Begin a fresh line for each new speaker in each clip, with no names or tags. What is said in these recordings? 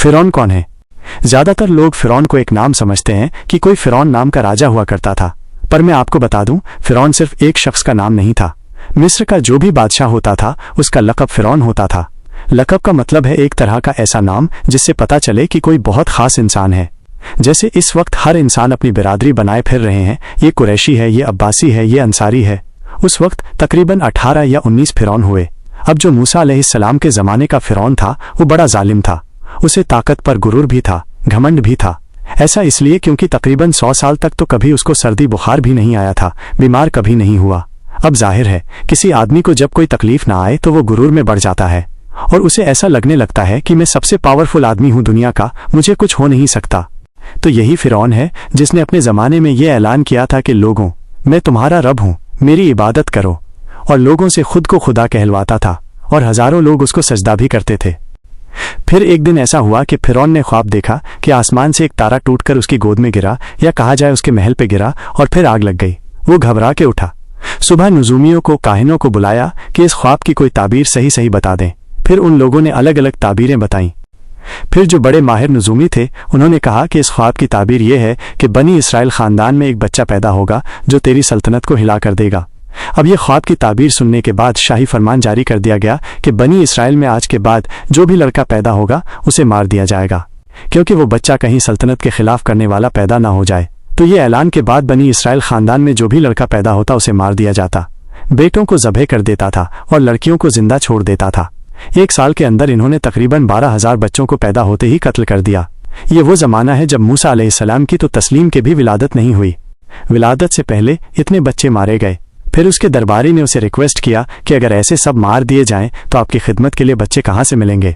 फिरौन कौन है? ज्यादातर लोग फिरौन को एक नाम समझते हैं कि कोई फिरौन नाम का राजा हुआ करता था, पर मैं आपको बता दूं, फिरौन सिर्फ एक शख्स का नाम नहीं था। मिस्र का जो भी बादशाह होता था उसका लक़ब फिरौन होता था। लक़ब का मतलब है एक तरह का ऐसा नाम जिससे पता चले कि कोई बहुत खास इंसान है। जैसे इस वक्त हर इंसान अपनी बिरादरी बनाए फिर रहे हैं, ये कुरैशी है, ये अब्बासी है, ये अंसारी है। उस वक्त तकरीबन 18 या 19 फिरौन हुए। अब जो मूसा अलैहिस्सलाम के ज़माने का फिरौन था वो बड़ा जालिम था। उसे ताकत पर गुरूर भी था, घमंड भी था। ऐसा इसलिए क्योंकि तकरीबन 100 साल तक तो कभी उसको सर्दी बुखार भी नहीं आया था, बीमार कभी नहीं हुआ। अब जाहिर है किसी आदमी को जब कोई तकलीफ ना आए तो वो गुरूर में बढ़ जाता है और उसे ऐसा लगने लगता है कि मैं सबसे पावरफुल आदमी हूँ दुनिया का, मुझे कुछ हो नहीं सकता। तो यही फिरौन है जिसने अपने ज़माने में ये ऐलान किया था कि लोगों, मैं तुम्हारा रब हूँ, मेरी इबादत करो, और लोगों से खुद को खुदा कहलवाता था और हज़ारों लोग उसको सजदा भी करते थे। फिर एक दिन ऐसा हुआ कि फिरौन ने ख्वाब देखा कि आसमान से एक तारा टूटकर उसकी गोद में गिरा, या कहा जाए उसके महल पे गिरा, और फिर आग लग गई। वो घबरा के उठा। सुबह नुजूमियों को, काहिनों को बुलाया कि इस ख्वाब की कोई ताबीर सही सही बता दें। फिर उन लोगों ने अलग अलग ताबीरें बताईं। फिर जो बड़े माहिर नुजूमी थे उन्होंने कहा कि इस ख्वाब की ताबीर यह है कि बनी इसराइल ख़ानदान में एक बच्चा पैदा होगा जो तेरी सल्तनत को हिला कर देगा। अब यह ख्वाब की ताबीर सुनने के बाद शाही फरमान जारी कर दिया गया कि बनी इसराइल में आज के बाद जो भी लड़का पैदा होगा उसे मार दिया जाएगा, क्योंकि वो बच्चा कहीं सल्तनत के खिलाफ करने वाला पैदा ना हो जाए। तो ये ऐलान के बाद बनी इसराइल ख़ानदान में जो भी लड़का पैदा होता उसे मार दिया जाता, बेटों को ज़बह कर देता था और लड़कियों को जिंदा छोड़ देता था। 1 साल के अंदर इन्होंने तकरीबन 12,000 बच्चों को पैदा होते ही कत्ल कर दिया। ये वो ज़माना है जब मूसा अलैहिस्सलाम की तो तस्लीम के भी विलादत नहीं हुई। विलादत से पहले इतने बच्चे मारे गए। फिर उसके दरबारी ने उसे रिक्वेस्ट किया कि अगर ऐसे सब मार दिए जाएं तो आपकी खिदमत के लिए बच्चे कहाँ से मिलेंगे।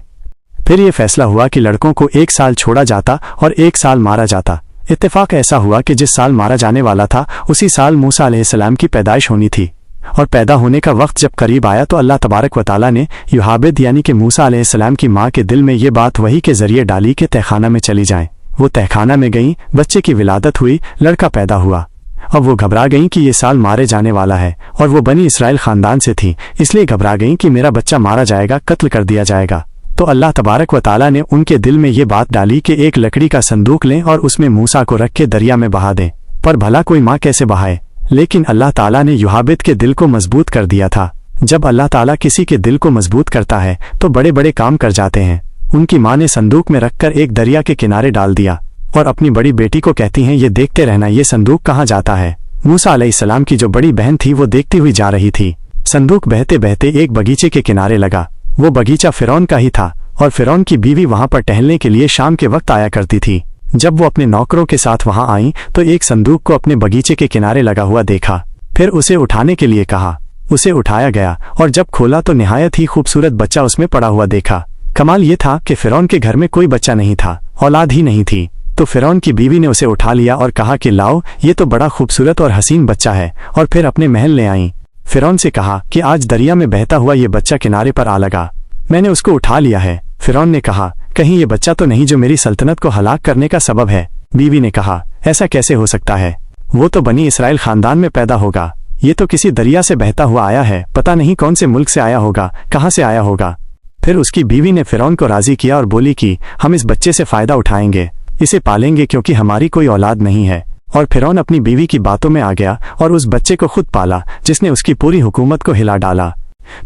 फिर यह फैसला हुआ कि लड़कों को 1 साल छोड़ा जाता और 1 साल मारा जाता। इत्तेफाक ऐसा हुआ कि जिस साल मारा जाने वाला था उसी साल मूसा अलैहिस्सलाम की पैदाइश होनी थी, और पैदा होने का वक्त जब करीब आया तो अल्लाह तबारक व तआला ने युहाबिद यानी कि मूसा अलैहिस्सलाम की माँ के दिल में ये बात वही के जरिए डाली कि तहखाना में चली जाएं। वो तहखाना में गईं, बच्चे की विलादत हुई, लड़का पैदा हुआ। अब वो घबरा गईं कि ये साल मारे जाने वाला है, और वो बनी इसराइल ख़ानदान से थी, इसलिए घबरा गईं कि मेरा बच्चा मारा जाएगा, कत्ल कर दिया जाएगा। तो अल्लाह तबारक व तआला ने उनके दिल में ये बात डाली कि एक लकड़ी का संदूक लें और उसमें मूसा को रख के दरिया में बहा दें। पर भला कोई माँ कैसे बहाए? लेकिन अल्लाह ताला ने युहाबिद के दिल को मजबूत कर दिया था। जब अल्लाह ताला किसी के दिल को मजबूत करता है तो बड़े बड़े काम कर जाते हैं। उनकी माँ ने संदूक में रखकर एक दरिया के किनारे डाल दिया और अपनी बड़ी बेटी को कहती हैं, ये देखते रहना ये संदूक कहाँ जाता है। मूसा अलैहिस्सलाम की जो बड़ी बहन थी वो देखती हुई जा रही थी। संदूक बहते बहते एक बगीचे के किनारे लगा। वो बगीचा फिरौन का ही था और फिरौन की बीवी वहां पर टहलने के लिए शाम के वक्त आया करती थी। जब वो अपने नौकरों के साथ वहां आई तो एक संदूक को अपने बगीचे के किनारे लगा हुआ देखा। फिर उसे उठाने के लिए कहा। उसे उठाया गया और जब खोला तो निहायत ही खूबसूरत बच्चा उसमें पड़ा हुआ देखा। कमाल ये था कि फिरौन के घर में कोई बच्चा नहीं था, औलाद ही नहीं थी। तो फिरौन की बीवी ने उसे उठा लिया और कहा कि लाओ, ये तो बड़ा खूबसूरत और हसीन बच्चा है, और फिर अपने महल ले आई। फिरौन से कहा कि आज दरिया में बहता हुआ ये बच्चा किनारे पर आ लगा, मैंने उसको उठा लिया है। फिरौन ने कहा, कहीं ये बच्चा तो नहीं जो मेरी सल्तनत को हलाक करने का सबब है। बीवी ने कहा, ऐसा कैसे हो सकता है, वो तो बनी इसराइल खानदान में पैदा होगा, ये तो किसी दरिया से बहता हुआ आया है, पता नहीं कौन से मुल्क से आया होगा, कहाँ से आया होगा। फिर उसकी बीवी ने फिरौन को राजी किया और बोली कि हम इस बच्चे से फायदा उठाएंगे, इसे पालेंगे क्योंकि हमारी कोई औलाद नहीं है। और फिरौन अपनी बीवी की बातों में आ गया और उस बच्चे को खुद पाला जिसने उसकी पूरी हुकूमत को हिला डाला।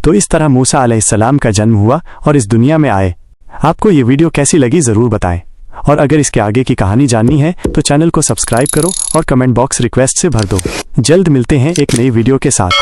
तो इस तरह मूसा अलैहिस्सलाम का जन्म हुआ और इस दुनिया में आए। आपको ये वीडियो कैसी लगी ज़रूर बताएं, और अगर इसके आगे की कहानी जाननी है तो चैनल को सब्सक्राइब करो और कमेंट बॉक्स रिक्वेस्ट से भर दो। जल्द मिलते हैं एक नई वीडियो के साथ।